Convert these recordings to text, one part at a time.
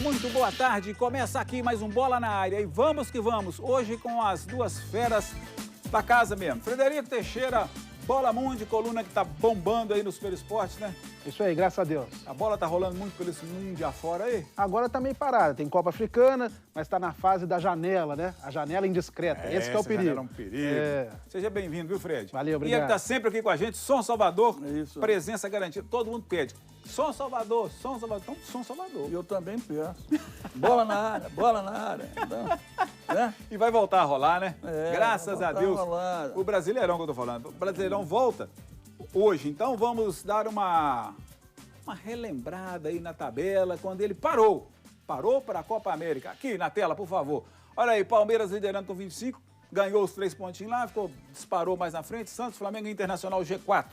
Muito boa tarde, começa aqui mais um Bola na Área e vamos que vamos, hoje com as duas feras da casa mesmo. Frederico Teixeira, Bola Mundi, coluna que tá bombando aí no Super Esportes, né? Isso aí, graças a Deus. A bola tá rolando muito pelo esse mundo afora aí? Agora tá meio parada, tem Copa Africana, mas tá na fase da janela, né? A janela indiscreta, esse que é o perigo. É um perigo. Seja bem-vindo, viu, Fred? Valeu, obrigado. E ele tá sempre aqui com a gente, Som Salvador, Isso. Presença garantida, todo mundo pede. Som Salvador, então Som Salvador. E eu também peço. Bola na área, bola na área. Então, né? E vai voltar a rolar, né? Graças vai a voltar Deus. a rolar. O Brasileirão que eu tô falando. O Brasileirão volta hoje. Então vamos dar uma relembrada aí na tabela quando ele parou. Parou para a Copa América. Aqui na tela, por favor. Olha aí, Palmeiras liderando com 25, ganhou os 3 pontinhos lá, disparou mais na frente. Santos, Flamengo e Internacional G4.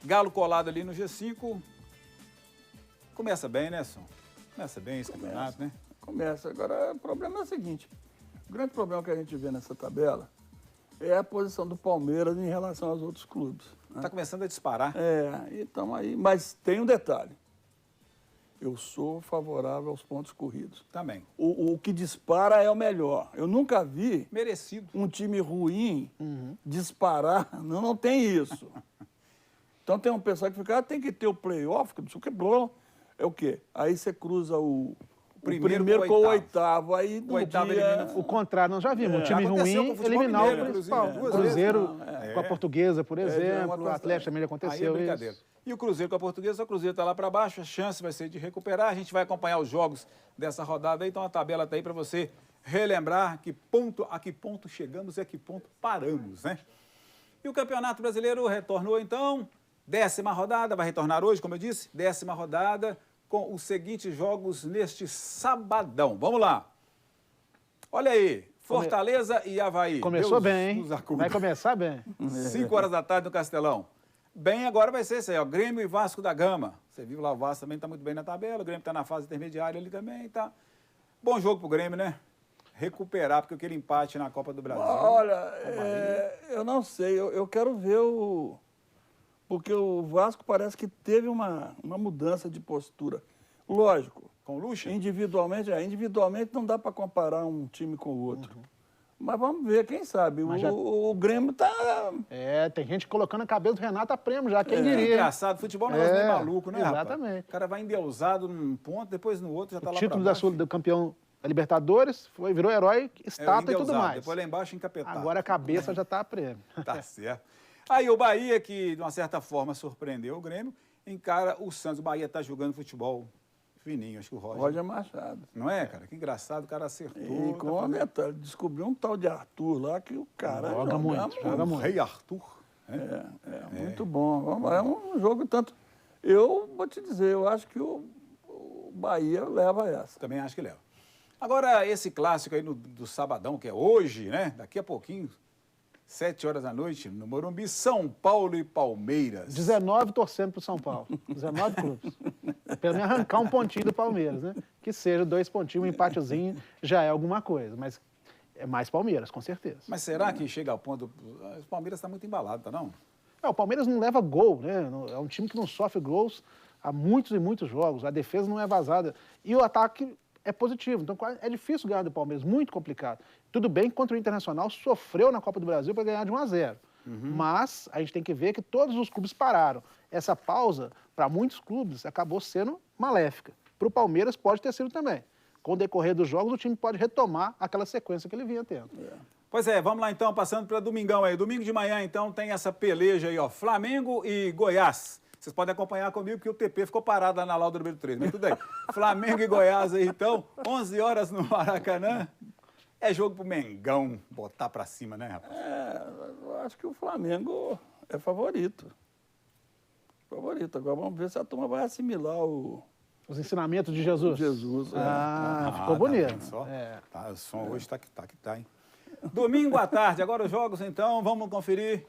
Galo colado ali no G5. Começa bem, né, Som? Começa bem esse campeonato, né? Começa. Agora, o problema é o seguinte. O grande problema que a gente vê nessa tabela é a posição do Palmeiras em relação aos outros clubes. Né? Tá começando a disparar. Então aí, mas tem um detalhe. Eu sou favorável aos pontos corridos. Também. O que dispara é o melhor. Eu nunca vi Merecido. um time ruim disparar. Não tem isso. Então tem um pessoal que fica, tem que ter o playoff, que não sei o que, blá. É o quê? Aí você cruza o primeiro com o oitavo. Aí no oitavo dia... elimina O contrário, nós já vimos. Um time Aconteceu com o ruim futebol eliminar o mineiro, principal. inclusive, Cruzeiro duas com a Portuguesa, por uma exemplo. O questão. Atlético também Aí é aconteceu brincadeira. isso. E o Cruzeiro com a Portuguesa, o Cruzeiro está lá para baixo, a chance vai ser de recuperar. A gente vai acompanhar os jogos dessa rodada aí, então a tabela está aí para você relembrar a que ponto chegamos e a que ponto paramos, né? E o Campeonato Brasileiro retornou então, 10ª rodada, vai retornar hoje, como eu disse, 10ª rodada, com os seguintes jogos neste sabadão. Vamos lá. Olha aí, Fortaleza e Avaí. Começou Deus bem, hein? nos acuda. Vai começar bem. 5 horas da tarde no Castelão. Bem, agora vai ser isso aí, ó, Grêmio e Vasco da Gama. Você viu lá, o Vasco também está muito bem na tabela, o Grêmio está na fase intermediária ali também, tá. Bom jogo pro Grêmio, né? Recuperar, porque aquele empate na Copa do Brasil... Olha, eu não sei, eu quero ver o... Porque o Vasco parece que teve uma mudança de postura. Lógico. Com o Lucha? Individualmente não dá para comparar um time com o outro. Mas vamos ver, quem sabe. O Grêmio tá... Tem gente colocando a cabeça do Renato a prêmio já, quem diria. Engraçado, futebol é um negócio meio maluco, né, rapaz? Exatamente. O cara vai endeusado num ponto, depois no outro, já tá O lá título pra baixo. do campeão da Libertadores virou herói, estátua e tudo endeusado, mais. Depois lá embaixo encapetado. Agora a cabeça já tá a prêmio. Tá certo. Aí o Bahia, que de uma certa forma surpreendeu o Grêmio, encara o Santos. O Bahia tá jogando futebol fininho, acho que o Roger Machado. Não é, cara? Que engraçado, o cara acertou. E com a detalhe, descobriu um tal de Arthur lá que o cara Joga muito. O Rei Arthur. Muito bom. É um jogo tanto... Eu vou te dizer, eu acho que o Bahia leva essa. Também acho que leva. Agora, esse clássico aí do sabadão, que é hoje, né? Daqui a pouquinho, 7 horas da noite, no Morumbi, São Paulo e Palmeiras. 19 torcendo pro São Paulo. 19 clubes. Pelo menos arrancar um pontinho do Palmeiras, né? Que seja 2 pontinhos, um empatezinho, já é alguma coisa. Mas é mais Palmeiras, com certeza. Mas será que chega ao ponto... O Palmeiras está muito embalado, tá não? O Palmeiras não leva gol, né? É um time que não sofre gols há muitos e muitos jogos. A defesa não é vazada. E o ataque é positivo. Então é difícil ganhar do Palmeiras, muito complicado. Tudo bem que contra o Internacional sofreu na Copa do Brasil para ganhar de 1-0. Mas a gente tem que ver que todos os clubes pararam. Essa pausa, para muitos clubes, acabou sendo maléfica. Para o Palmeiras pode ter sido também. Com o decorrer dos jogos, o time pode retomar aquela sequência que ele vinha tendo. Pois é, vamos lá então, passando para domingão aí. Domingo de manhã, então, tem essa peleja aí, ó. Flamengo e Goiás. Vocês podem acompanhar comigo, porque o TP ficou parado lá na Lauda número 3, mas tudo bem. Flamengo e Goiás aí, então, 11 horas no Maracanã. É jogo pro Mengão botar pra cima, né, rapaz? Eu acho que o Flamengo é favorito. Favorito. Agora vamos ver se a turma vai assimilar Os ensinamentos de Jesus. Ficou bonito. Só. Tá, o som hoje tá que tá, hein? Domingo à tarde, agora os jogos, então, vamos conferir.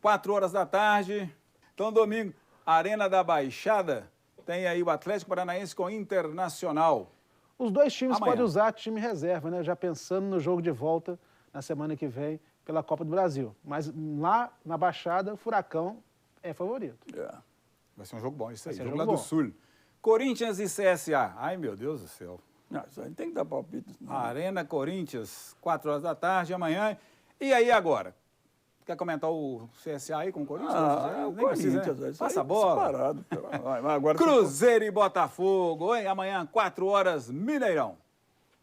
4 horas da tarde. Então, domingo, Arena da Baixada, tem aí o Atlético Paranaense com o Internacional. Os dois times Amanhã. podem usar time reserva, né? Já pensando no jogo de volta na semana que vem pela Copa do Brasil. Mas lá na Baixada, o Furacão é favorito. Vai ser um jogo bom, isso aí. Vai ser Jogo jogo lá bom. do Sul. Corinthians e CSA. Ai, meu Deus do céu. Não, isso aí tem que dar palpite. Não. Arena Corinthians, 4 horas da tarde, amanhã. E aí agora? Quer comentar o CSA aí com o Corinthians? O Nem precisa, Corinthians, né? isso Passa a aí bola. disparado, agora Cruzeiro e Botafogo, hein? Amanhã, 4 horas, Mineirão.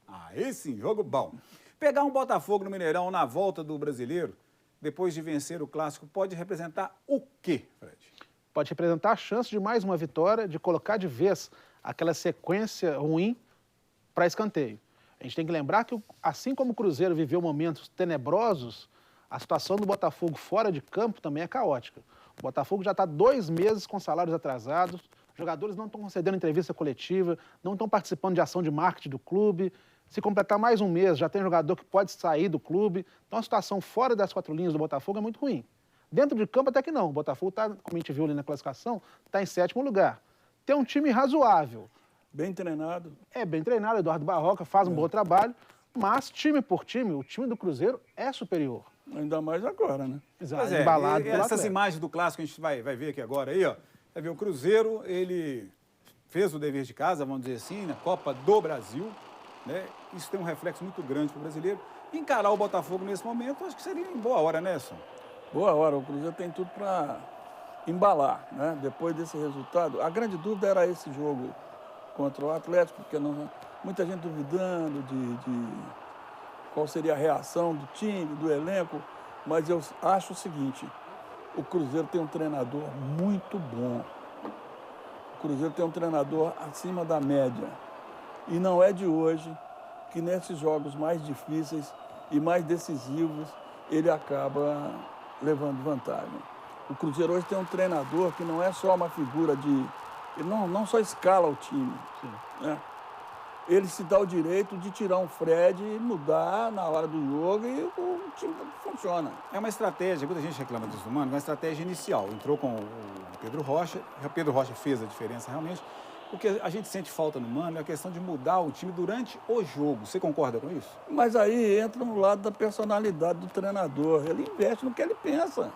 Aí sim, jogo bom. Pegar um Botafogo no Mineirão na volta do Brasileiro, depois de vencer o Clássico, pode representar o quê, Fred? Pode representar a chance de mais uma vitória, de colocar de vez aquela sequência ruim para escanteio. A gente tem que lembrar que, assim como o Cruzeiro viveu momentos tenebrosos, a situação do Botafogo fora de campo também é caótica. O Botafogo já está 2 meses com salários atrasados, jogadores não estão concedendo entrevista coletiva, não estão participando de ação de marketing do clube. Se completar mais um mês, já tem jogador que pode sair do clube. Então a situação fora das 4 linhas do Botafogo é muito ruim. Dentro de campo até que não. O Botafogo, como a gente viu ali na classificação, está em 7º lugar. Tem um time razoável. bem treinado. É bem treinado, Eduardo Barroca faz um bom trabalho, mas time por time, o time do Cruzeiro é superior. Ainda mais agora, né? Exato, Pois é, embalado e pelo essas Atlético. imagens do Clássico a gente vai ver aqui agora aí, ó. Vai ver o Cruzeiro, ele fez o dever de casa, vamos dizer assim, na Copa do Brasil, né? Isso tem um reflexo muito grande para o brasileiro. Encarar o Botafogo nesse momento, acho que seria em boa hora, né, Edson? Boa hora, o Cruzeiro tem tudo para embalar, né? Depois desse resultado. A grande dúvida era esse jogo contra o Atlético, porque muita gente duvidando de qual seria a reação do time, do elenco, mas eu acho o seguinte, o Cruzeiro tem um treinador muito bom. O Cruzeiro tem um treinador acima da média. E não é de hoje que nesses jogos mais difíceis e mais decisivos ele acaba levando vantagem. O Cruzeiro hoje tem um treinador que não é só uma figura de... Ele não só escala o time, né? Ele se dá o direito de tirar um Fred e mudar na hora do jogo e o time funciona. É uma estratégia, muita gente reclama disso do Mano, uma estratégia inicial. Entrou com o Pedro Rocha, o Pedro Rocha fez a diferença realmente. O que a gente sente falta no Mano é a questão de mudar o time durante o jogo. Você concorda com isso? Mas aí entra no lado da personalidade do treinador. Ele investe no que ele pensa.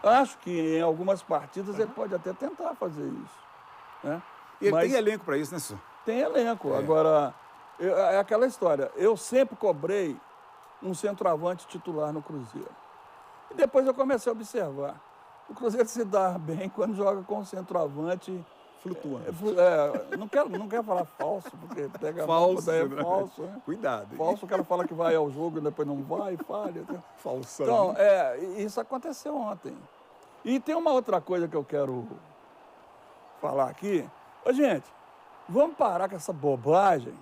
Acho que em algumas partidas ele pode até tentar fazer isso, né? E ele Mas tem elenco para isso, né, senhor? tem elenco. Agora, é aquela história. Eu sempre cobrei um centroavante titular no Cruzeiro. E depois eu comecei a observar. O Cruzeiro se dá bem quando joga com um centroavante Flutuando. Não quero falar falso, porque pega Falso, daí é né? falso, né? Cuidado. Falso, o cara fala que vai ao jogo e depois não vai, falha. Falsão. Então, isso aconteceu ontem. E tem uma outra coisa que eu quero falar aqui. Ô, gente, vamos parar com essa bobagem.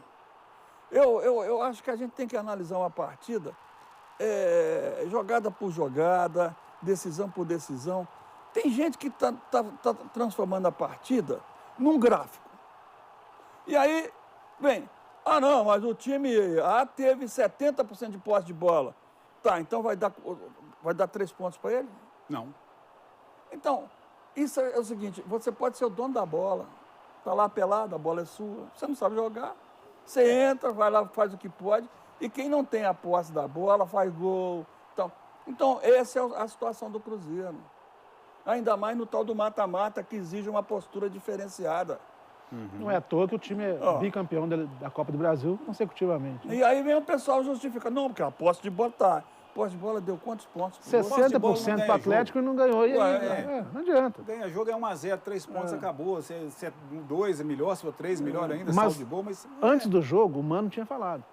Eu acho que a gente tem que analisar uma partida jogada por jogada, decisão por decisão. Tem gente que tá transformando a partida num gráfico. E aí, não, mas o time A teve 70% de posse de bola. Tá, então vai dar 3 pontos para ele? Não. Então, isso é o seguinte, você pode ser o dono da bola, tá lá pelado, a bola é sua, você não sabe jogar, você entra, vai lá, faz o que pode, e quem não tem a posse da bola faz gol. Então essa é a situação do Cruzeiro. Ainda mais no tal do mata-mata, que exige uma postura diferenciada. Não é à toa que o time é bicampeão da Copa do Brasil consecutivamente. E aí vem o pessoal justifica, não, porque a posse de bola tá. A posse de bola deu quantos pontos? 60% para o Atlético e não ganhou. E aí, Ué, não adianta. Ganha jogo, é 1-0, 3 pontos, acabou. Se é 2 é melhor, se for 3 melhor ainda, Mas saldo de gol, mas... Antes do jogo, o Mano tinha falado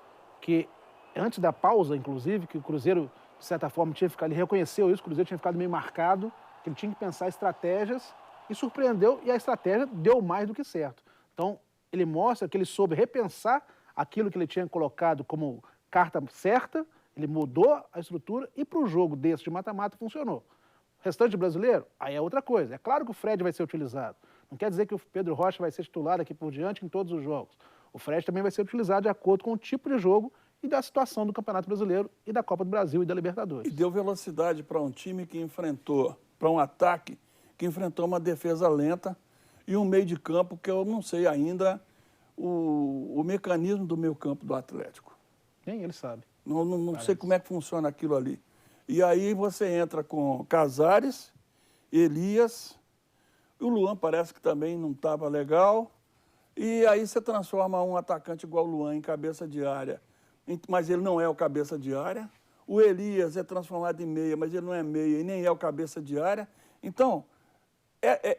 que, antes da pausa, inclusive, que o Cruzeiro, de certa forma, tinha ficado, ele reconheceu isso, o Cruzeiro tinha ficado meio marcado, que ele tinha que pensar estratégias e surpreendeu, e a estratégia deu mais do que certo. Então, ele mostra que ele soube repensar aquilo que ele tinha colocado como carta certa, ele mudou a estrutura e para o jogo desse de mata-mata funcionou. O restante brasileiro, aí é outra coisa. É claro que o Fred vai ser utilizado. Não quer dizer que o Pedro Rocha vai ser titular aqui por diante em todos os jogos. O Fred também vai ser utilizado de acordo com o tipo de jogo e da situação do Campeonato Brasileiro e da Copa do Brasil e da Libertadores. E deu velocidade para um time que enfrentou, para um ataque que enfrentou uma defesa lenta e um meio de campo que eu não sei ainda o mecanismo do meio campo do Atlético. Nem ele sabe. Não sei como é que funciona aquilo ali. E aí você entra com Casares, Elias, e o Luan parece que também não estava legal. E aí você transforma um atacante igual o Luan em cabeça de área, mas ele não é o cabeça de área. O Elias é transformado em meia, mas ele não é meia e nem é o cabeça de área. Então,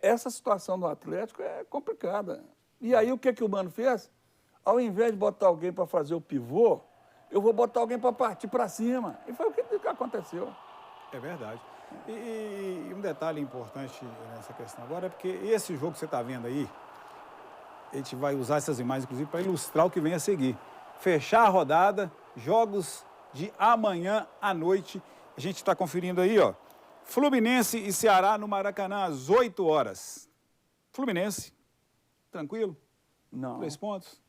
essa situação do Atlético é complicada. E aí o que o Mano fez? Ao invés de botar alguém para fazer o pivô, eu vou botar alguém para partir para cima. E foi o que aconteceu. É verdade. E um detalhe importante nessa questão agora é porque esse jogo que você está vendo aí, a gente vai usar essas imagens, inclusive, para ilustrar o que vem a seguir. Fechar a rodada, jogos de amanhã à noite. A gente está conferindo aí, ó. Fluminense e Ceará no Maracanã às 8 horas. Fluminense, tranquilo? Não. 3 pontos.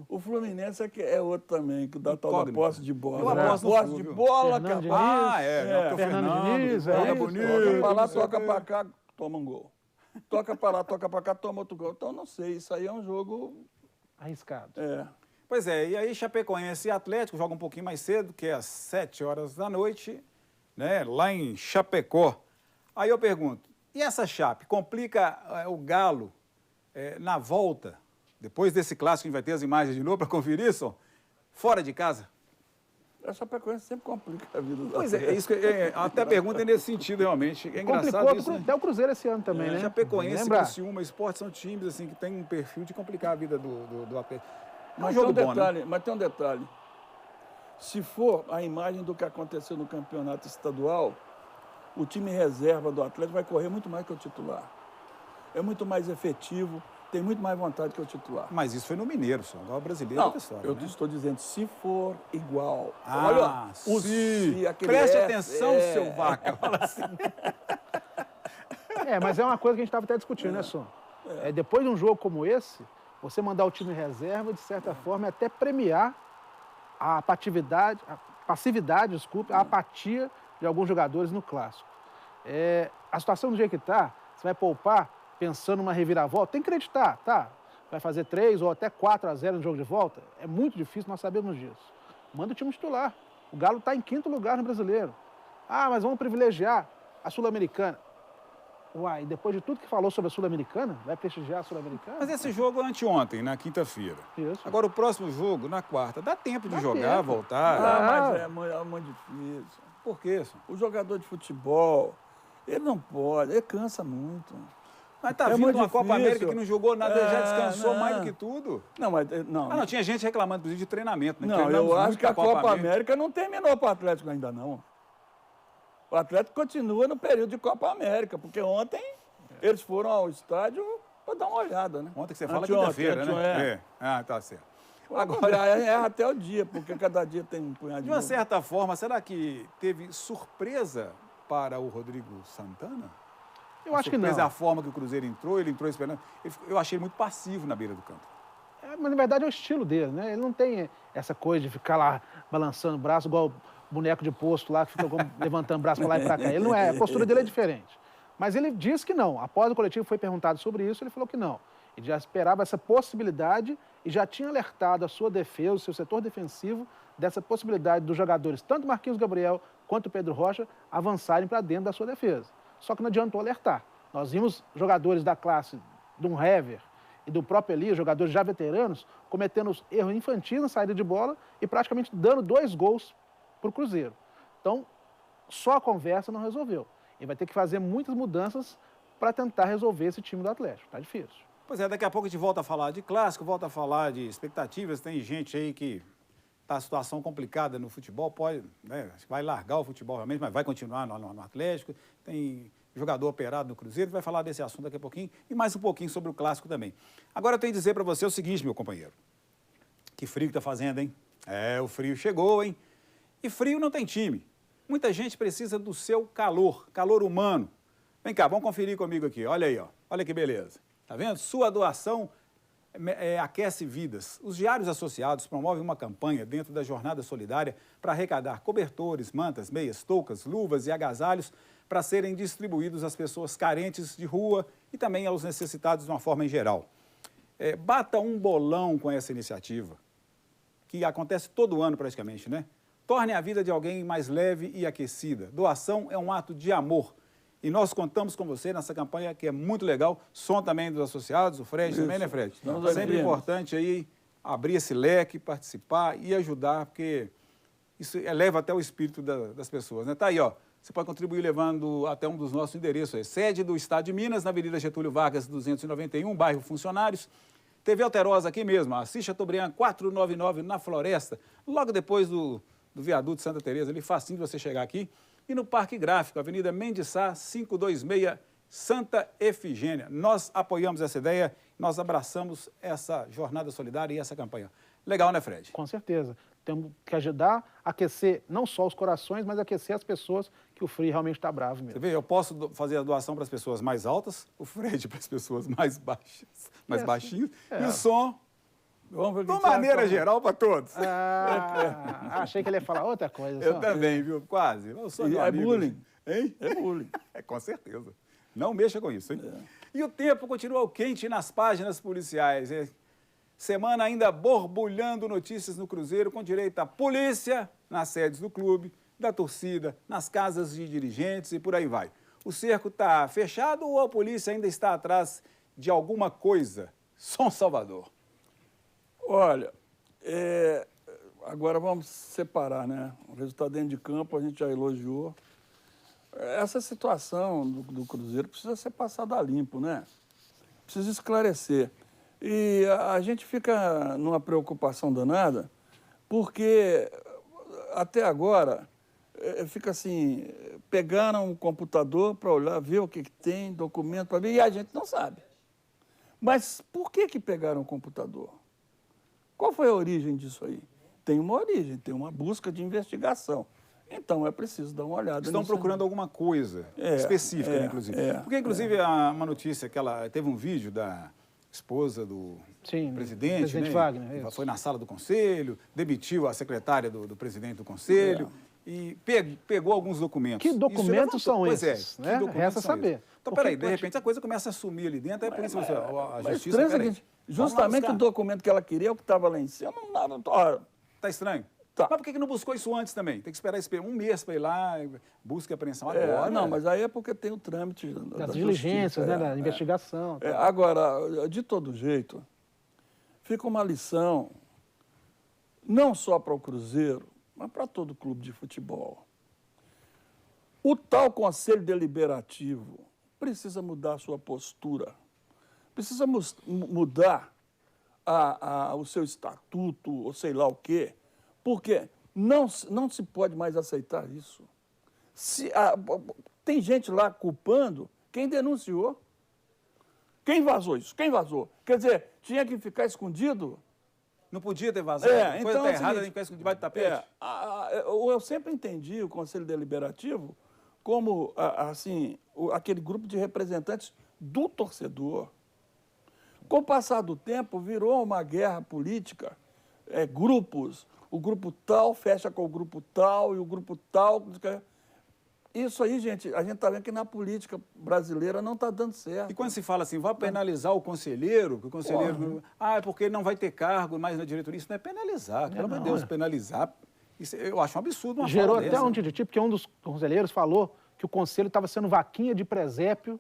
O Fluminense é outro também, que dá tal da posse de bola. Eu aposto no posse Flu, de viu? bola, Fernando capaz. Diniz. Fernando Diniz, Toca isso. bonito, pra lá, não sei o toca quê. pra cá, toma um gol. Toca pra lá, toca pra cá, toma outro gol. Então, não sei, isso aí é um jogo... Arriscado. É. Pois é, e aí Chapecoense e Atlético jogam um pouquinho mais cedo, que é às 7 horas da noite, né, lá em Chapecó. Aí eu pergunto, e essa Chape complica o Galo na volta? Depois desse clássico, a gente vai ter as imagens de novo para conferir, só? Fora de casa? A Chapecoense sempre complica a vida do Pois é, isso que, até a pergunta é nesse sentido, realmente. É engraçado Complicou isso, né? até o Cruzeiro esse ano também, né? Chapecoense e Lembra? Criciúma, Sport são times assim, que têm um perfil de complicar a vida do Atlético. É um Mas jogo tem um bom, detalhe, né? mas tem um detalhe. Se for a imagem do que aconteceu no campeonato estadual, o time reserva do Atlético vai correr muito mais que o titular. É muito mais efetivo, tem muito mais vontade que o titular. Mas isso foi no Mineiro, só. Agora o brasileiro é Não, outra história, eu né? estou dizendo, se for igual. Ah, Olha, o sim. se, aquele Preste F, atenção, seu vaca. Fala assim. Mas é uma coisa que a gente estava até discutindo, né, Som? Depois de um jogo como esse, você mandar o time reserva, de certa forma, é até premiar a passividade, desculpe, a apatia de alguns jogadores no clássico. A situação do jeito que está, você vai poupar pensando numa reviravolta, tem que acreditar, tá? Vai fazer 3 ou até 4-0 no jogo de volta, é muito difícil, nós sabemos disso. Manda o time titular. O Galo está em 5º lugar no Brasileiro. Ah, mas vamos privilegiar a Sul-Americana. Uai, depois de tudo que falou sobre a Sul-Americana, vai prestigiar a Sul-Americana? Mas esse jogo é anteontem, na quinta-feira. Isso. Agora o próximo jogo, na quarta, dá tempo de Dá jogar, tempo. voltar. mas é muito difícil. Por quê, senhor? O jogador de futebol, ele não pode, ele cansa muito. Mas tá É vindo muito uma Copa difícil. América que não jogou nada, já descansou não. mais do que tudo. Não, mas não. Ah, não, tinha gente reclamando, inclusive, de treinamento, né? Não, Treinamos eu acho muito que a pra Copa América não terminou para o Atlético ainda não. O Atlético continua no período de Copa América, porque ontem eles foram ao estádio para dar uma olhada, né? Ontem que você fala Anteontem, quinta-feira, né? anteontem, Ah, tá certo. Agora erra até o dia, porque cada dia tem um punhado de De uma jogo. certa forma, será que teve surpresa para o Rodrigo Santana? Eu acho que não. Surpresa é a forma que o Cruzeiro entrou, ele entrou esperando. Eu achei ele muito passivo na beira do campo. Mas na verdade é o estilo dele, né? Ele não tem essa coisa de ficar lá balançando o braço igual boneco de posto lá, que fica levantando o braço para lá e para cá. Ele não é, a postura dele é diferente. Mas ele disse que não. Após o coletivo foi perguntado sobre isso, ele falou que não. Ele já esperava essa possibilidade e já tinha alertado a sua defesa, o seu setor defensivo, dessa possibilidade dos jogadores, tanto Marquinhos Gabriel quanto Pedro Rocha, avançarem para dentro da sua defesa. Só que não adiantou alertar. Nós vimos jogadores da classe de um Hever e do próprio Elias, jogadores já veteranos, cometendo erros infantis na saída de bola e praticamente dando 2 gols para o Cruzeiro. Então, só a conversa não resolveu. Ele vai ter que fazer muitas mudanças para tentar resolver esse time do Atlético. Está difícil. Pois é, daqui a pouco a gente volta a falar de clássico, volta a falar de expectativas. Tem gente aí que está a situação complicada no futebol, pode, né, vai largar o futebol realmente, mas vai continuar no Atlético. Tem jogador operado no Cruzeiro, vai falar desse assunto daqui a pouquinho e mais um pouquinho sobre o clássico também. Agora eu tenho que dizer para você o seguinte, meu companheiro. Que frio que tá fazendo, hein? O frio chegou, hein? E frio não tem time. Muita gente precisa do seu calor humano. Vem cá, vamos conferir comigo aqui. Olha aí, ó. Olha que beleza. Tá vendo? Sua doação aquece vidas. Os Diários Associados promovem uma campanha dentro da Jornada Solidária para arrecadar cobertores, mantas, meias, toucas, luvas e agasalhos para serem distribuídos às pessoas carentes de rua e também aos necessitados de uma forma em geral. Bata um bolão com essa iniciativa, que acontece todo ano praticamente, né? Torne a vida de alguém mais leve e aquecida. Doação é um ato de amor E nós contamos com você nessa campanha que é muito legal. Som também dos associados, o Fred também, né, Fred? Sempre importante aí abrir esse leque, participar e ajudar, porque isso eleva até o espírito das pessoas, né? Tá aí, ó. Você pode contribuir levando até um dos nossos endereços aí. Sede do Estado de Minas, na Avenida Getúlio Vargas, 291, bairro Funcionários. TV Alterosa aqui mesmo, Assis Chateaubriand 499 na Floresta, logo depois do viaduto Santa Teresa, ali facinho de você chegar aqui. E no Parque Gráfico, Avenida Mendes Sá, 526, Santa Efigênia. Nós apoiamos essa ideia, nós abraçamos essa jornada solidária e essa campanha. Legal, né, Fred? Com certeza. Temos que ajudar a aquecer não só os corações, mas aquecer as pessoas que o Free realmente está bravo mesmo. Você vê, eu posso fazer a doação para as pessoas mais altas, o Fred para as pessoas mais baixas, mais baixinhos, e o som, de maneira geral, para todos. Achei que ele ia falar outra coisa. Eu também, viu? Quase. Eu sou meu amigo. Bullying. Hein? É bullying. Com certeza. Não mexa com isso, hein? E o tempo continua quente nas páginas policiais. Semana ainda borbulhando notícias no Cruzeiro, com direito à polícia nas sedes do clube, da torcida, nas casas de dirigentes e por aí vai. O cerco está fechado ou a polícia ainda está atrás de alguma coisa? Som Salvador. Olha, agora vamos separar, né? O resultado dentro de campo a gente já elogiou. Essa situação do Cruzeiro precisa ser passada a limpo, né? Precisa esclarecer. E a gente fica numa preocupação danada, porque até agora fica assim, pegaram um computador para olhar, ver o que tem, documento para ver, e a gente não sabe. Mas por que pegaram o computador? Qual foi a origem disso aí? Tem uma origem, tem uma busca de investigação. Então é preciso dar uma olhada. Estão procurando alguma coisa específica, inclusive. Porque, inclusive, uma notícia que teve um vídeo da esposa do presidente, né? Wagner. Foi na sala do conselho, demitiu a secretária do presidente do conselho e pegou alguns documentos. Que documentos são esses? Que documentos resta são saber. Esses? Então, peraí, de repente a coisa começa a sumir ali dentro, aí por isso a justiça... Justamente o documento que ela queria, o que estava lá em cima, não dava. Tá estranho? Tá. Mas por que não buscou isso antes também? Tem que esperar um mês para ir lá, busca e apreensão agora. Não, mas aí é porque tem o trâmite das diligências, né, da investigação. Agora, de todo jeito, fica uma lição, não só para o Cruzeiro, mas para todo clube de futebol. O tal Conselho Deliberativo precisa mudar a sua postura, precisa mudar o seu estatuto, ou sei lá o quê, porque não se pode mais aceitar isso. Tem gente lá culpando quem denunciou. Quem vazou isso? Quem vazou? Quer dizer, tinha que ficar escondido? Não podia ter vazado? A coisa está errada, tem que ficar escondido debaixo do tapete? Eu sempre entendi o Conselho Deliberativo como, assim, aquele grupo de representantes do torcedor. Com o passar do tempo, virou uma guerra política, grupos. O grupo tal fecha com o grupo tal e o grupo tal. Isso aí, gente, a gente está vendo que na política brasileira não está dando certo. E quando se fala assim, vai penalizar o conselheiro, que o conselheiro... é porque ele não vai ter cargo mais na diretoria. Isso não é penalizar, pelo amor de Deus, penalizar. Isso, eu acho um absurdo uma Gerou fala até dessa. um tititi, porque um dos conselheiros falou que o conselho estava sendo vaquinha de presépio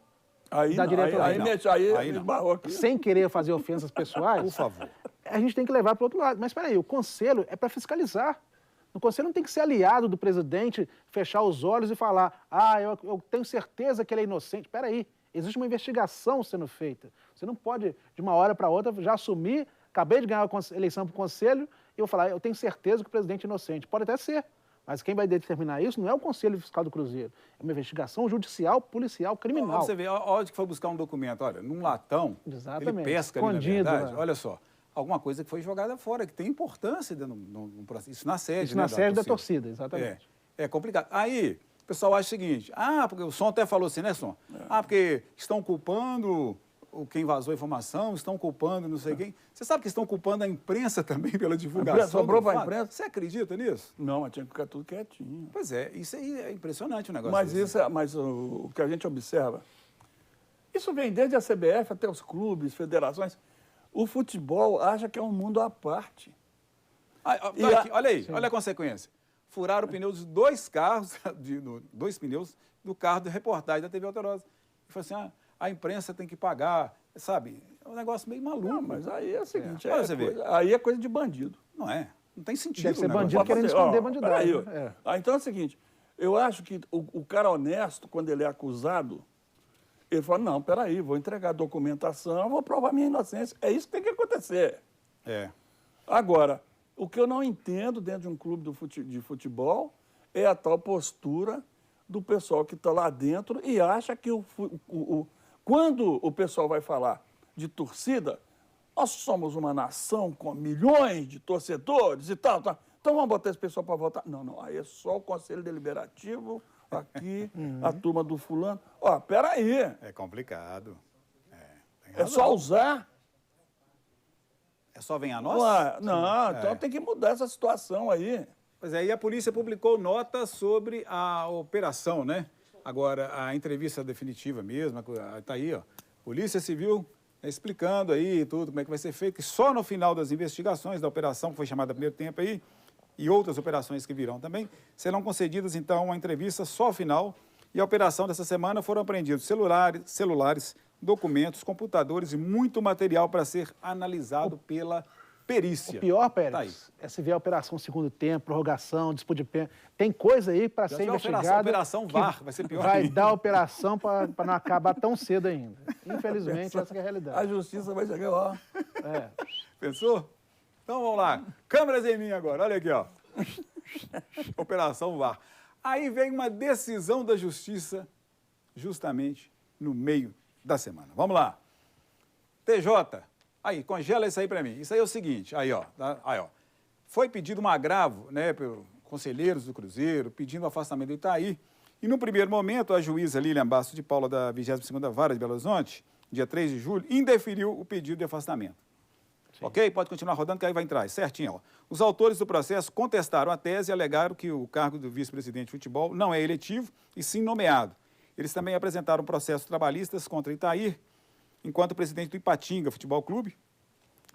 da diretoria. Aí esbarrou aqui. Sem querer fazer ofensas pessoais. Por favor. A gente tem que levar para o outro lado. Mas espera aí, o conselho é para fiscalizar. O conselho não tem que ser aliado do presidente, fechar os olhos e falar, eu tenho certeza que ele é inocente. Espera aí, existe uma investigação sendo feita. Você não pode, de uma hora para outra, já assumir, acabei de ganhar a eleição para o conselho, e eu falar, eu tenho certeza que o presidente é inocente. Pode até ser, mas quem vai determinar isso não é o Conselho Fiscal do Cruzeiro. É uma investigação judicial, policial, criminal. Você vê, olha que foi buscar um documento, olha, num latão, ele pesca ali, na verdade, olha só. Alguma coisa que foi jogada fora, que tem importância no processo. Isso na sede, isso na sede da torcida, exatamente. É complicado. Aí, o pessoal acha o seguinte, porque o Som até falou assim, né, Som? Porque estão culpando quem vazou a informação, estão culpando não sei quem. Você sabe que estão culpando a imprensa também pela divulgação? Sobrou para a imprensa? Você acredita nisso? Não, mas tinha que ficar tudo quietinho. Pois é, isso aí é impressionante o negócio. Mas o que a gente observa, isso vem desde a CBF até os clubes, federações. O futebol acha que é um mundo à parte. Olha aí, olha a consequência. furaram o pneu de 2 carros, dois pneus do carro de reportagem da TV Alterosa. E falou assim, a imprensa tem que pagar, sabe? É um negócio meio maluco. Não, mas aí é o seguinte, Olha, você vê. aí é coisa de bandido. Não é? Não tem sentido. Deve ser o negócio. bandido querendo esconder bandidagem. Peraí, então é o seguinte, eu acho que o cara honesto, quando ele é acusado, ele fala, não, peraí, vou entregar a documentação, vou provar minha inocência. É isso que tem que acontecer. É. Agora, o que eu não entendo dentro de um clube de futebol é a tal postura do pessoal que está lá dentro e acha que quando o pessoal vai falar de torcida, nós somos uma nação com milhões de torcedores e tal, tal. Então vamos botar esse pessoal para votar. Não, aí é só o Conselho Deliberativo, aqui, a turma do fulano. Ó, peraí. É complicado. É só usar. É só vem a nós? Não, então tem que mudar essa situação aí. Pois é, e a polícia publicou nota sobre a operação, né? Agora, a entrevista definitiva mesmo, está aí, ó. Polícia Civil explicando aí tudo, como é que vai ser feito, que só no final das investigações da operação, que foi chamada primeiro tempo aí, e outras operações que virão também, serão concedidas, então, uma entrevista só ao final. E a operação dessa semana foram apreendidos celulares, documentos, computadores e muito material para ser analisado pela perícia. O pior, Tá aí. Pérez, é se vier a operação segundo tempo, prorrogação, disputa de pênalti. Tem coisa aí para ser investigada. Operação VAR, vai ser pior Vai ainda. dar operação para não acabar tão cedo ainda. Infelizmente, essa é a realidade. A justiça vai chegar, ó. Pensou? Então vamos lá. Câmeras em mim agora, olha aqui, ó. Operação VAR. Aí vem uma decisão da justiça justamente no meio da semana. Vamos lá. TJ, aí, congela isso aí para mim. Isso aí é o seguinte, aí, ó. Aí, ó. Foi pedido um agravo, né, pelos conselheiros do Cruzeiro, pedindo o afastamento do Itaí. E no primeiro momento, a juíza Lilian Bastos de Paula, da 22ª Vara de Belo Horizonte, dia 3 de julho, indeferiu o pedido de afastamento. Sim. Ok? Pode continuar rodando, que aí vai entrar. Certinho, ó. Os autores do processo contestaram a tese e alegaram que o cargo do vice-presidente de futebol não é eletivo, e sim nomeado. Eles também apresentaram processos trabalhistas contra Itaí, enquanto presidente do Ipatinga Futebol Clube,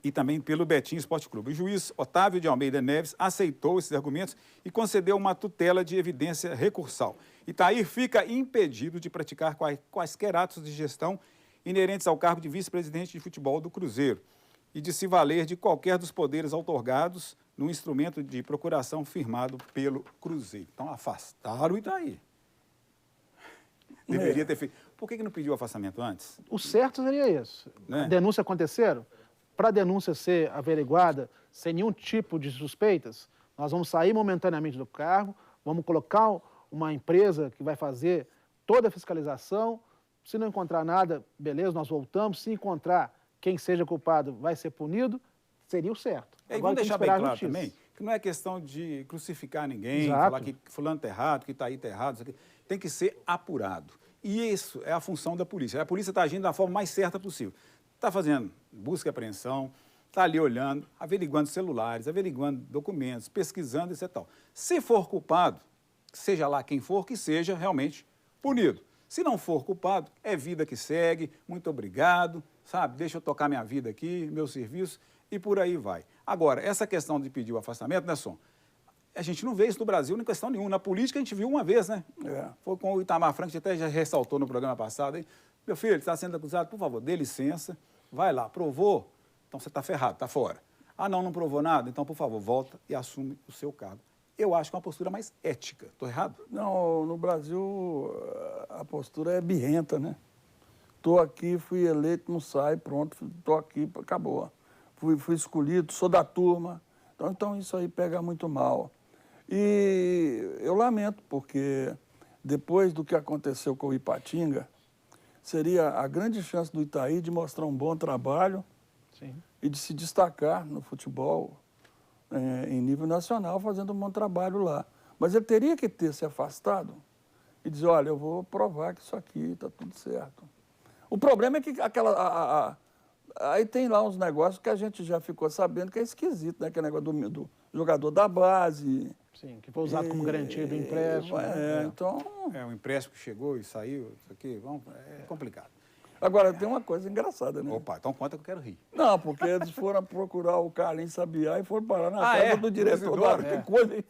e também pelo Betim Esporte Clube. O juiz Otávio de Almeida Neves aceitou esses argumentos e concedeu uma tutela de evidência recursal. Itaí fica impedido de praticar quaisquer atos de gestão inerentes ao cargo de vice-presidente de futebol do Cruzeiro e de se valer de qualquer dos poderes outorgados no instrumento de procuração firmado pelo Cruzeiro. Então, afastaram o Itaí. Deveria ter feito. Por que não pediu o afastamento antes? O certo seria isso. Né? A denúncia aconteceram. Para a denúncia ser averiguada sem nenhum tipo de suspeitas, nós vamos sair momentaneamente do cargo, vamos colocar uma empresa que vai fazer toda a fiscalização. Se não encontrar nada, beleza, nós voltamos. Se encontrar quem seja culpado vai ser punido, seria o certo. E vamos deixar bem claro também que não é questão de crucificar ninguém, Exato. falar que fulano está errado, que Itaí está errado. Isso aqui. Tem que ser apurado. E isso é a função da polícia. A polícia está agindo da forma mais certa possível. Está fazendo busca e apreensão, está ali olhando, averiguando celulares, averiguando documentos, pesquisando isso e tal. Se for culpado, seja lá quem for, que seja realmente punido. Se não for culpado, é vida que segue, muito obrigado, sabe? Deixa eu tocar minha vida aqui, meu serviço, e por aí vai. Agora, essa questão de pedir o afastamento, né, Som? A gente não vê isso no Brasil, em questão nenhuma. Na política a gente viu uma vez, né? Foi com o Itamar Franco, que até já ressaltou no programa passado. Hein? Meu filho, está sendo acusado, por favor, dê licença, vai lá, provou, então você está ferrado, está fora. Ah, não provou nada? Então, por favor, volta e assume o seu cargo. Eu acho que é uma postura mais ética. Estou errado? Não, no Brasil a postura é birrenta, né? Estou aqui, fui eleito, não sai, pronto, estou aqui, acabou. Fui escolhido, sou da turma, então isso aí pega muito mal. E eu lamento, porque depois do que aconteceu com o Ipatinga, seria a grande chance do Itaí de mostrar um bom trabalho. Sim. E de se destacar no futebol em nível nacional, fazendo um bom trabalho lá. Mas ele teria que ter se afastado e dizer, olha, eu vou provar que isso aqui está tudo certo. O problema é que aí tem lá uns negócios que a gente já ficou sabendo que é esquisito, né? Que é o negócio do jogador da base. Sim, que foi usado como garantia do empréstimo. Então... um empréstimo que chegou e saiu, isso aqui, é complicado. Agora, tem uma coisa engraçada, né? Opa, então conta que eu quero rir. Não, porque eles foram procurar o Carlinhos Sabiá e foram parar na casa do diretor. Tem coisa aí.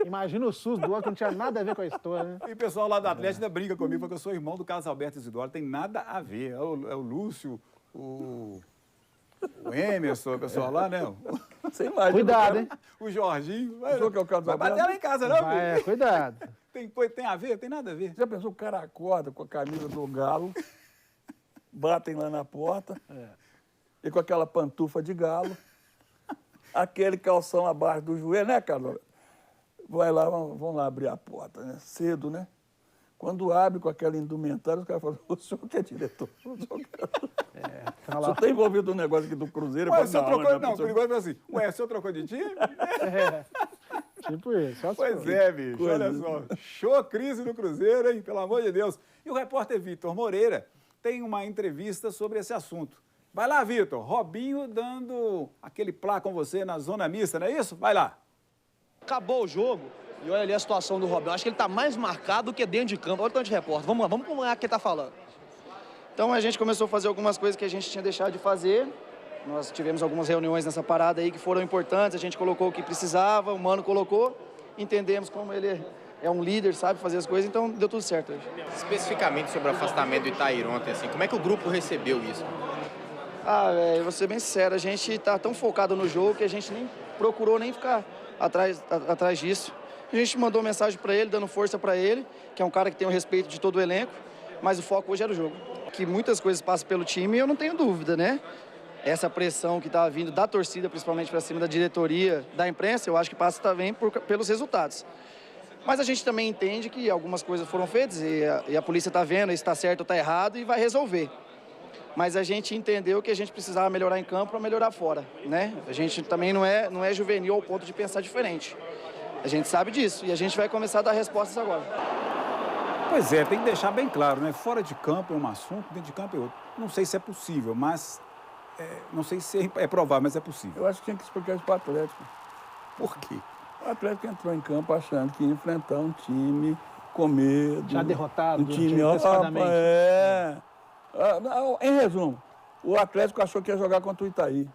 Imagina o SUS do outro, que não tinha nada a ver com a história, né? E o pessoal lá do Atlético ainda brinca comigo, porque eu sou irmão do Carlos Alberto Isidoro. Tem nada a ver. É o Lúcio, o Emerson, o pessoal lá, né? Você imagina. Cuidado, hein? O Jorginho. O senhor que é o Carlos Vai Alberto? bater lá em casa, não, Vai, filho? cuidado. Tem a ver? Tem nada a ver. Já pensou, o cara acorda com a camisa do Galo, batem lá na porta, e com aquela pantufa de galo, aquele calção abaixo do joelho, né, Carlos? Vai lá, vão lá abrir a porta, né? Cedo, né? Quando abre com aquela indumentária, os caras falam, o senhor que é diretor? O senhor está envolvido no negócio aqui do Cruzeiro? Ué, Eu o senhor falo, trocou... Não, o o senhor- perigoso é assim. Ué, o senhor trocou de time? Tipo isso. Só Pois se- é, bicho. coisa. Olha só. Show crise no Cruzeiro, hein? Pelo amor de Deus. E o repórter Vitor Moreira tem uma entrevista sobre esse assunto. Vai lá, Vitor. Robinho dando aquele plá com você na zona mista, não é isso? Vai lá. Acabou o jogo e olha ali a situação do Robinho. Acho que ele tá mais marcado do que dentro de campo. Olha o tanto de repórter. Vamos lá, vamos acompanhar o que ele tá falando. Então a gente começou a fazer algumas coisas que a gente tinha deixado de fazer. Nós tivemos algumas reuniões nessa parada aí que foram importantes. A gente colocou o que precisava, o Mano colocou. Entendemos como ele é um líder, sabe fazer as coisas, então deu tudo certo hoje. Especificamente sobre o afastamento do Itair ontem, assim, como é que o grupo recebeu isso? Ah, velho, vou ser bem sincero, a gente tá tão focado no jogo que a gente nem procurou nem ficar atrás disso. A gente mandou mensagem para ele, dando força para ele, que é um cara que tem o respeito de todo o elenco, mas o foco hoje era o jogo. Que muitas coisas passam pelo time e eu não tenho dúvida, né? Essa pressão que estava vindo da torcida, principalmente para cima da diretoria, da imprensa, eu acho que passa também pelos resultados. Mas a gente também entende que algumas coisas foram feitas e a polícia está vendo, se está certo ou está errado e vai resolver. Mas a gente entendeu que a gente precisava melhorar em campo para melhorar fora, né? A gente também não é juvenil ao ponto de pensar diferente. A gente sabe disso e a gente vai começar a dar respostas agora. Pois é, tem que deixar bem claro, né? Fora de campo é um assunto, dentro de campo é outro. Não sei se é possível, mas... não sei se é provável, mas é possível. Eu acho que tinha que explicar isso para o Atlético. Por quê? O Atlético entrou em campo achando que ia enfrentar um time com medo. Já derrotado, Um time antecipadamente. Em resumo, o Atlético achou que ia jogar contra o Itaí.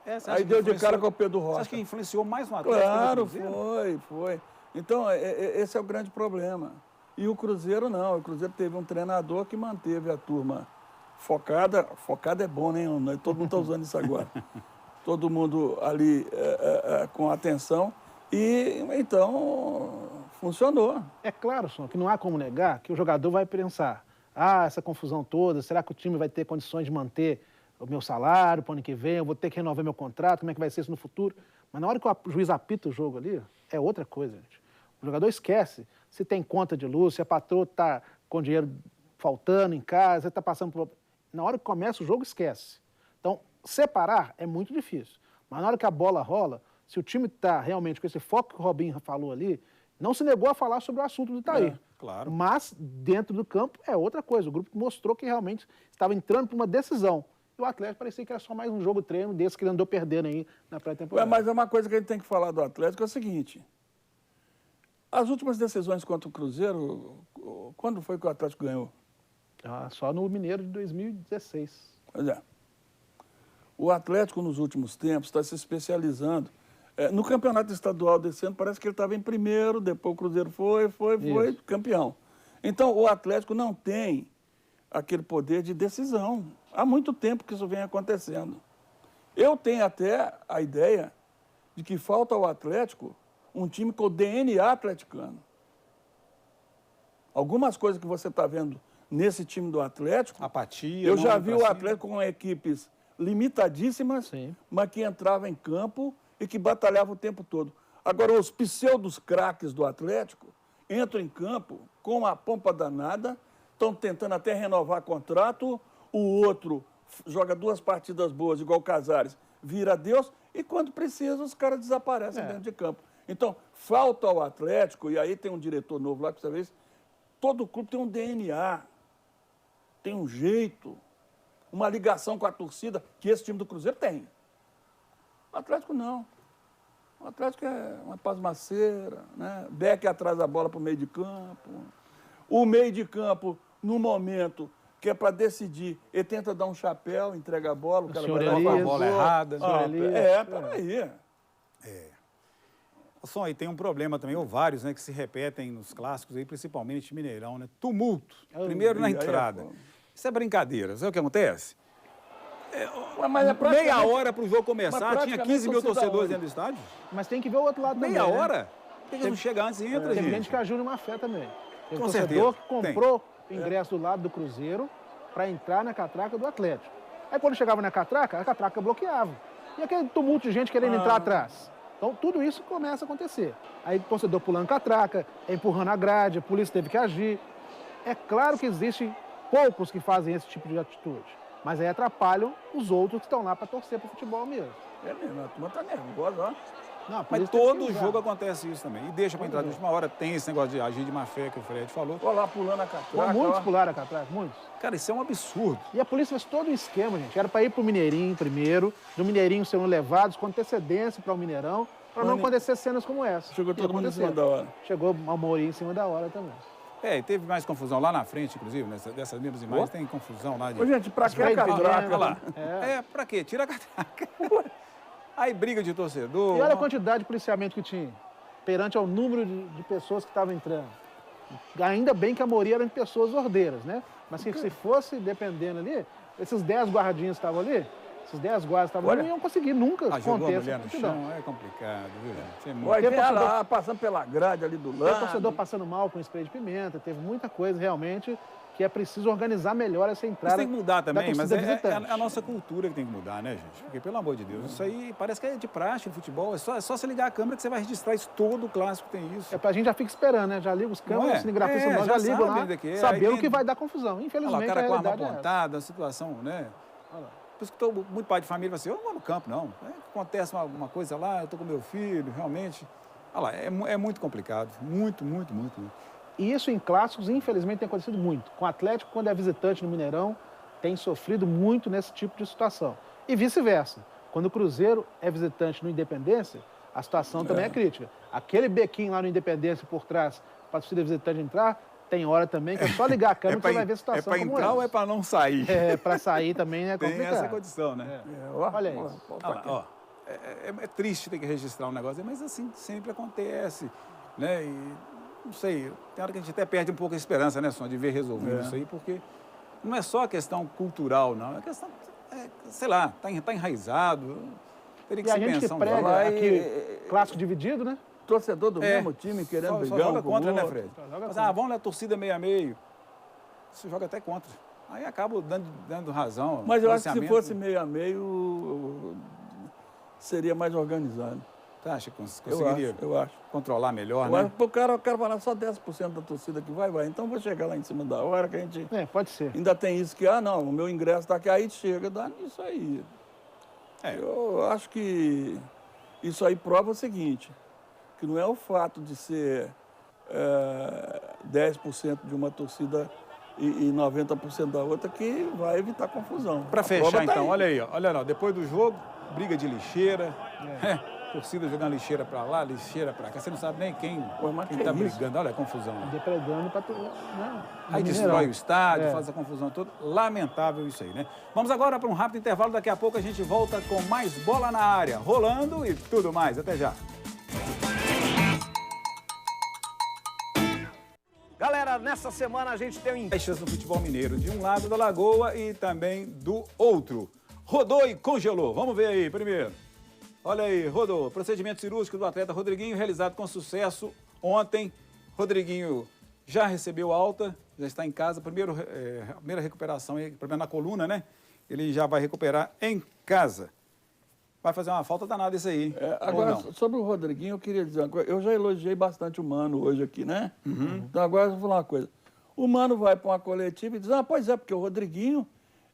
Você acha Aí que deu de influenciou- cara com o Pedro Rocha. Você acha que influenciou mais um Atlético Claro, do que o Cruzeiro? foi. Então, esse é o grande problema. E o Cruzeiro não. O Cruzeiro teve um treinador que manteve a turma focada. Focada é bom, né? Todo mundo está usando isso agora. Todo mundo ali com atenção. E, então, funcionou. É claro, Som, que não há como negar que o jogador vai pensar: ah, essa confusão toda, será que o time vai ter condições de manter o meu salário para o ano que vem? Eu vou ter que renovar meu contrato, como é que vai ser isso no futuro? Mas na hora que o juiz apita o jogo ali, é outra coisa, gente. O jogador esquece se tem conta de luz, se a patroa está com dinheiro faltando em casa, está passando por... Na hora que começa o jogo, esquece. Então, separar é muito difícil. Mas na hora que a bola rola, se o time está realmente com esse foco que o Robinho falou ali, não se negou a falar sobre o assunto do Itaí. Claro. Mas, dentro do campo, é outra coisa. O grupo mostrou que realmente estava entrando para uma decisão. E o Atlético parecia que era só mais um jogo treino desse que ele andou perdendo aí na pré-temporada. Mas é uma coisa que a gente tem que falar do Atlético, é o seguinte. As últimas decisões contra o Cruzeiro, quando foi que o Atlético ganhou? Só no Mineiro de 2016. Pois é. O Atlético, nos últimos tempos, está se especializando. No campeonato estadual desse ano, parece que ele estava em primeiro, depois o Cruzeiro foi campeão. Então, o Atlético não tem aquele poder de decisão. Há muito tempo que isso vem acontecendo. Eu tenho até a ideia de que falta ao Atlético um time com o DNA atleticano. Algumas coisas que você está vendo nesse time do Atlético... Apatia. Eu não já indo vi pra o cima. Atlético com equipes limitadíssimas, Sim. mas que entrava em campo e que batalhava o tempo todo. Agora, os pseudos craques do Atlético entram em campo com a pompa danada, estão tentando até renovar contrato, o outro joga 2 partidas boas, igual o Casares, vira Deus, e quando precisa, os caras desaparecem dentro de campo. Então, falta ao Atlético, e aí tem um diretor novo lá, que você vê, todo clube tem um DNA, tem um jeito, uma ligação com a torcida, que esse time do Cruzeiro tem. O Atlético não. O Atlético é uma pasmaceira, né? Beck atrasa a bola para o meio de campo. O meio de campo, no momento que é para decidir, ele tenta dar um chapéu, entrega a bola, o cara vai senhor dar Elias, uma a bola errada. Ah, Elias, peraí. Só aí tem um problema também, ou vários, né, que se repetem nos clássicos aí, principalmente Mineirão, né? Tumulto. Primeiro na entrada. Isso é brincadeira. Sabe o que acontece? Mas é Meia hora para o jogo começar, tinha 15 mil torcida torcedores única. dentro do estádio. Mas tem que ver o outro lado também. Meia né? hora? Por que não chega antes e entra, Teve gente? gente que agiu numa fé também. Teve Com torcedor certeza, que comprou ingresso do lado do Cruzeiro para entrar na catraca do Atlético. Aí quando chegava na catraca, a catraca bloqueava. E aquele tumulto de gente querendo entrar atrás. Então tudo isso começa a acontecer. Aí o torcedor pulando catraca, empurrando a grade, a polícia teve que agir. É claro que existem poucos que fazem esse tipo de atitude. Mas aí atrapalham os outros que estão lá para torcer para o futebol mesmo. É mesmo, a turma tá nervosa, ó. Não, a Mas polícia teve que todo usar. jogo acontece isso também. E deixa para entrar de última hora. Tem esse negócio de agir de má fé que o Fred falou. Olha lá pulando a catraca. Muitos ó. pularam a catraca, muitos. Cara, isso é um absurdo. E a polícia fez todo um esquema, gente. Era para ir para o Mineirinho primeiro, do Mineirinho serem levados com antecedência para o Mineirão, para não acontecer cenas como essa. Chegou que todo mundo em cima aconteceram. da hora. Chegou a Mori em cima da hora também. E teve mais confusão lá na frente, inclusive, dessas mesmas imagens, tem confusão lá de... Ô, gente, pra que a Spray de catraca? pimenta. Olha lá. É. Pra quê? Tira a catraca. Aí briga de torcedor. E olha a quantidade de policiamento que tinha, perante ao número de pessoas que estavam entrando. Ainda bem que a maioria eram pessoas ordeiras, né? Mas que se fosse dependendo ali, esses 10 guardinhas que estavam ali, esses 10 guardas que estavam ali, não iam conseguir nunca Jogou a conter essa mulher no multidão. chão, é complicado, viu, gente? Isso é muito... Olha, Tem vem torcedor- lá, passando pela grade ali do Teve torcedor lado. passando mal com spray de pimenta, teve muita coisa realmente que é preciso organizar melhor essa entrada. Isso tem que mudar também, da mas torcida é visitante. a nossa cultura que tem que mudar, né, gente? Porque, pelo amor de Deus, isso aí parece que é de praxe no futebol. É só você ligar a câmera que você vai registrar isso. Todo clássico tem isso. A gente já fica esperando, né? Já liga os câmeras, Não é? os cinegrafistas É, nós já já ligam sabe lá, daqui, aí sabendo tem- que vai dar confusão. Olha lá, Infelizmente, o cara a com a arma realidade é essa. apontada, a situação, né? Por isso que muito pai de família vai assim, eu não vou no campo, não. Acontece uma coisa lá, eu tô com meu filho, realmente. Olha lá, é muito complicado. Muito, muito, muito, muito. E isso em clássicos, infelizmente, tem acontecido muito. Com o Atlético, quando é visitante no Mineirão, tem sofrido muito nesse tipo de situação. E vice-versa. Quando o Cruzeiro é visitante no Independência, a situação também é crítica. Aquele bequinho lá no Independência por trás, para a torcida visitante entrar, tem hora também que é só ligar a câmera que você vai ver a situação É para como entrar ou é essa. para não sair? É, para sair também é Tem complicado. essa condição, né? Olha isso. Olha lá, ó, é triste ter que registrar um negócio, mas assim sempre acontece, né? E não sei, tem hora que a gente até perde um pouco a esperança, né, Som, de ver resolvido isso aí, porque não é só a questão cultural, não, é questão, sei lá, tá enraizado, teria que E a se gente que pensar um prega pouco. aqui, clássico dividido, né? Torcedor do É, mesmo time querendo só brigar joga um com o contra, né, outro. Fred? Só joga Mas, contra. vamos lá, torcida meio a meio. Você joga até contra. Aí acaba dando razão. Mas eu acho que se policiamento. fosse meio a meio, seria mais organizado. Você acha que conseguiria Eu acho. controlar melhor, Eu né? acho que o cara falar só 10% da torcida que vai. Então vou chegar lá em cima da hora que a gente É, pode ser. ainda tem isso que, não, o meu ingresso está aqui, aí chega, dá nisso aí. É. Eu acho que isso aí prova o seguinte, que não é o fato de ser 10% de uma torcida e 90% da outra que vai evitar confusão. Para A prova fechar, tá então, aí. olha aí, ó. Olha lá, depois do jogo, briga de lixeira, torcida jogando lixeira para lá, lixeira para cá. Você não sabe nem quem mas que tá isso? brigando. Olha a confusão. Depredando para tudo. Aí destrói o estádio, faz a confusão toda. Lamentável isso aí, né? Vamos agora para um rápido intervalo. Daqui a pouco a gente volta com mais bola na área, rolando e tudo mais. Até já. Galera, nessa semana a gente tem um Baixas no futebol mineiro, de um lado da lagoa e também do outro. Rodou e congelou. Vamos ver aí primeiro. Olha aí, rodou. Procedimento cirúrgico do atleta Rodriguinho, realizado com sucesso ontem. Rodriguinho já recebeu alta, já está em casa. Primeira recuperação, problema na coluna, né? Ele já vai recuperar em casa. Vai fazer uma falta danada isso aí. Agora, ou não? sobre o Rodriguinho, eu queria dizer uma coisa. Eu já elogiei bastante o Mano hoje aqui, né? Então agora eu vou falar uma coisa. O Mano vai para uma coletiva e diz, pois é, porque o Rodriguinho,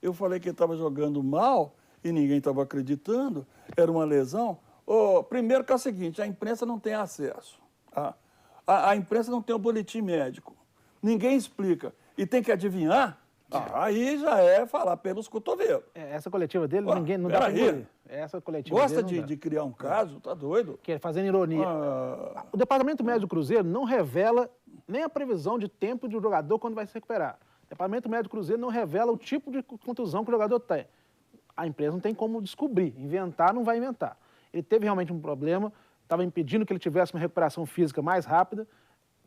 eu falei que ele estava jogando mal e ninguém estava acreditando, era uma lesão. Primeiro que é o seguinte, a imprensa não tem acesso. A imprensa não tem o boletim médico. Ninguém explica. E tem que adivinhar, aí já é falar pelos cotovelos. Essa coletiva dele, Ué, ninguém não dá pra peraí. engolir. Essa coletiva Gosta dele não dá. de criar um caso, tá doido? Que é fazendo ironia. O Departamento Médico do Cruzeiro não revela nem a previsão de tempo do jogador quando vai se recuperar. O Departamento Médico do Cruzeiro não revela o tipo de contusão que o jogador tem. A empresa não tem como descobrir. Inventar, não vai inventar. Ele teve realmente um problema estava impedindo que ele tivesse uma recuperação física mais rápida.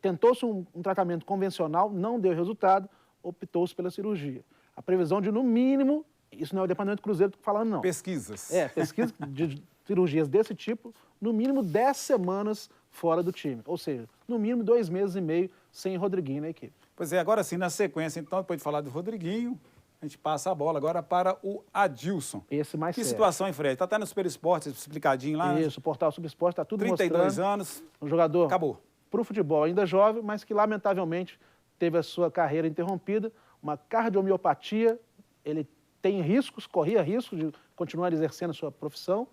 Tentou-se um tratamento convencional, não deu resultado, optou-se pela cirurgia. A previsão de, no mínimo, isso não é o departamento do Cruzeiro que estou falando, não. Pesquisas. Pesquisas de cirurgias desse tipo, no mínimo 10 semanas fora do time. Ou seja, no mínimo 2 meses e meio sem Rodriguinho na equipe. Pois é, agora sim, na sequência, então, depois de falar do Rodriguinho, a gente passa a bola agora para o Adilson. Esse mais Que sério. situação, hein, Fred? Está até no Super Esporte, explicadinho lá. Isso, o portal Super Esporte está tudo 32 mostrando. anos, Um jogador acabou. para o futebol ainda jovem, mas que lamentavelmente teve a sua carreira interrompida, uma cardiomiopatia, ele tem riscos, corria risco de continuar exercendo a sua profissão,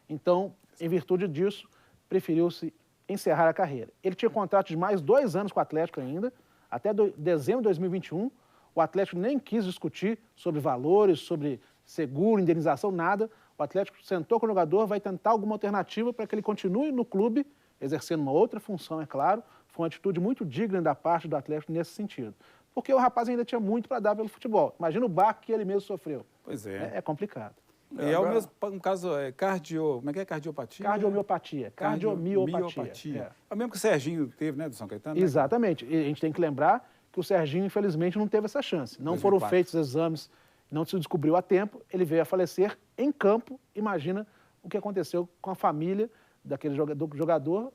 então, em virtude disso, preferiu-se encerrar a carreira. Ele tinha contrato de mais 2 anos com o Atlético ainda, até dezembro de 2021, o Atlético nem quis discutir sobre valores, sobre seguro, indenização, nada. O Atlético sentou com o jogador, vai tentar alguma alternativa para que ele continue no clube, exercendo uma outra função, é claro. Foi uma atitude muito digna da parte do Atlético nesse sentido. Porque o rapaz ainda tinha muito para dar pelo futebol. Imagina o baque que ele mesmo sofreu. Pois é. É complicado. E é o mesmo, um caso, como é que é? Cardiopatia? Cardiomiopatia. Cardiomiopatia. É o mesmo que o Serginho teve, né, do São Caetano? Né? Exatamente. E a gente tem que lembrar que o Serginho, infelizmente, não teve essa chance. Não 2004. foram feitos exames, não se descobriu a tempo, ele veio a falecer em campo. Imagina o que aconteceu com a família daquele jogador.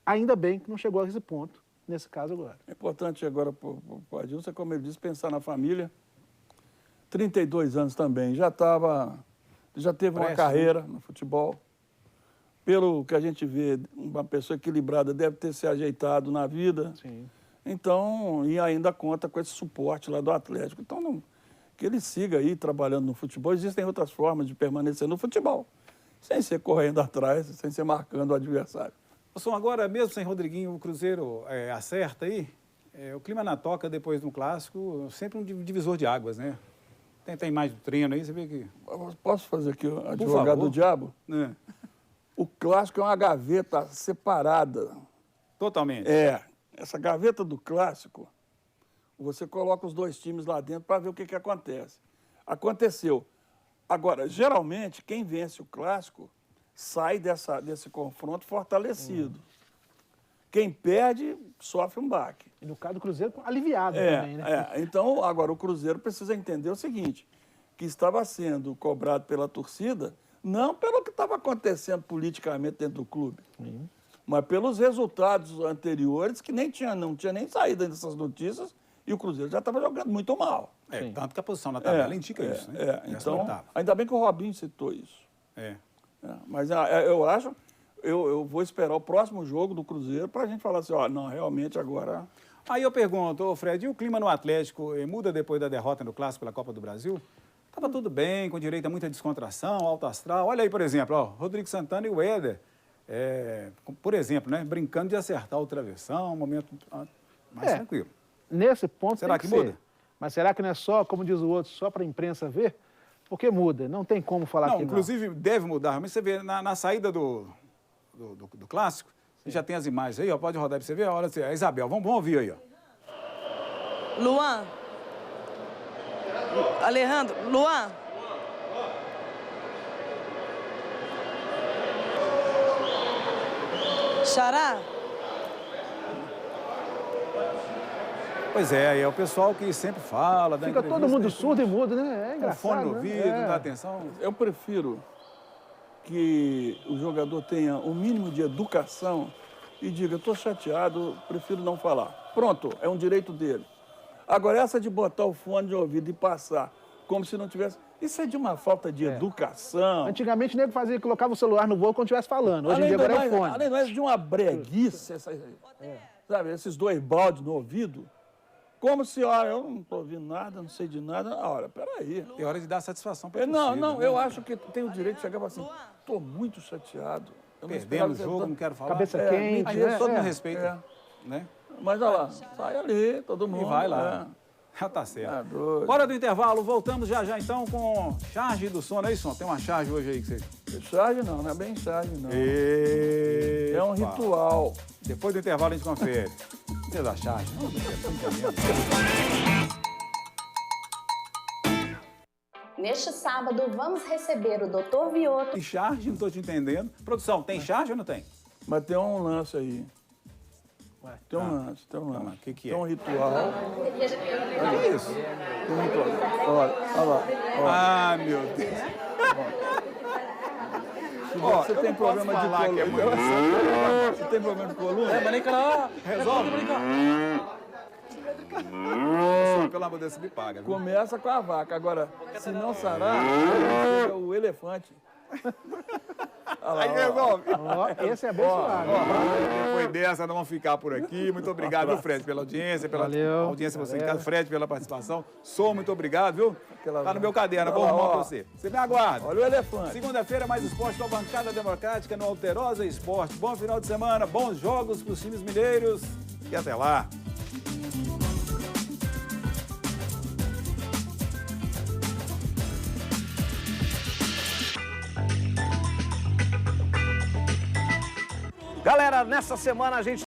Ainda bem que não chegou a esse ponto, nesse caso agora. É importante agora para o Adilson, como ele disse, pensar na família. 32 anos também, já teve uma carreira no futebol. Pelo que a gente vê, uma pessoa equilibrada deve ter se ajeitado na vida. Sim. Então, e ainda conta com esse suporte lá do Atlético. Então, que ele siga aí trabalhando no futebol. Existem outras formas de permanecer no futebol, sem ser correndo atrás, sem ser marcando o adversário. Agora, mesmo sem Rodriguinho, o Cruzeiro acerta aí. O clima na toca, depois de um clássico, sempre um divisor de águas, né? Tem mais do treino aí, você vê que... Posso fazer aqui o advogado do diabo? O clássico é uma gaveta separada. Totalmente. Essa gaveta do clássico, você coloca os 2 times lá dentro para ver o que acontece. Aconteceu. Agora, geralmente, quem vence o clássico sai desse confronto fortalecido. Quem perde, sofre um baque. E no caso do Cruzeiro, aliviado também, né? Então, agora, o Cruzeiro precisa entender o seguinte, que estava sendo cobrado pela torcida, não pelo que estava acontecendo politicamente dentro do clube, mas pelos resultados anteriores, que não tinha nem saído dessas notícias, e o Cruzeiro já estava jogando muito mal. Tanto que a posição na tabela indica isso, né? Então, ainda bem que o Robinho citou isso. Mas eu vou esperar o próximo jogo do Cruzeiro para a gente falar assim, não, realmente agora... Aí eu pergunto, Fred, e o clima no Atlético muda depois da derrota no Clássico pela Copa do Brasil? Estava tudo bem, com direito a muita descontração, alto astral. Olha aí, por exemplo, Rodrigo Santana e o Éder, por exemplo, né, brincando de acertar o travessão, um momento mais tranquilo. Nesse ponto será que muda? Mas será que não é só, como diz o outro, só para a imprensa ver? Porque muda, não tem como falar que não. Inclusive, deve mudar. Mas você vê, na saída do Clássico, você já tem as imagens aí, pode rodar para você ver. Olha, a Isabel, vamos ouvir aí. Luan. Alejandro, Luan. Xará. Pois é o pessoal que sempre fala. Fica todo mundo surdo e mudo, né? É engraçado. Com fone no ouvido, dá atenção. Eu prefiro que o jogador tenha o mínimo de educação e diga, estou chateado, prefiro não falar. Pronto, é um direito dele. Agora, essa de botar o fone de ouvido e passar como se não tivesse... Isso é de uma falta de educação. Antigamente, o nego fazia, colocava o celular no voo quando estivesse falando. Hoje em dia, agora é o fone. Além de uma breguice, sabe, esses 2 baldes no ouvido, como se, eu não estou ouvindo nada, não sei de nada. Peraí. É hora de dar satisfação para Não, eu acho que tem o direito de chegar e falar assim, estou muito chateado. Perdemos o jogo, não quero falar. Cabeça quente. Aí todo mundo respeita, né? Mas olha lá, sai ali, todo mundo. E vai lá. Já tá certo. Hora do intervalo, voltamos já então com charge do sono. Aí, Som, tem uma charge hoje aí que você... Charge não é bem charge não. Epa. É um ritual. Depois do intervalo a gente confere. Você da charge. Neste sábado, vamos receber o Dr. Vioto. Tem charge? Não estou te entendendo. Produção, tem charge ou não tem? Mas tem um lance aí. Ué. Tem um lance, tem um lance. Vamos lá, o que que é? Tem um ritual. Que isso? Tem um ritual. Olha lá. Ah, meu Deus. Ó, Você eu tem não posso problema de falar que é coluna? muito. Você tem problema de coluna? Resolve. Só, pelo amor de Deus, você me paga. Viu? Começa com a vaca. Agora, se não sarar, é o elefante. Aí resolve. Ó, esse é abençoado. Depois dessa, nós vamos ficar por aqui. Muito obrigado, viu, Fred, pela audiência, pela Valeu. audiência você em casa. Fred, pela participação. Muito obrigado, viu? Tá no meu caderno, bom Olha lá, arrumar pra ó. você. Você me aguarda. Olha o elefante. Segunda-feira, mais esporte com a bancada democrática no Alterosa Esporte. Bom final de semana, bons jogos pros times mineiros e até lá. Galera, nessa semana a gente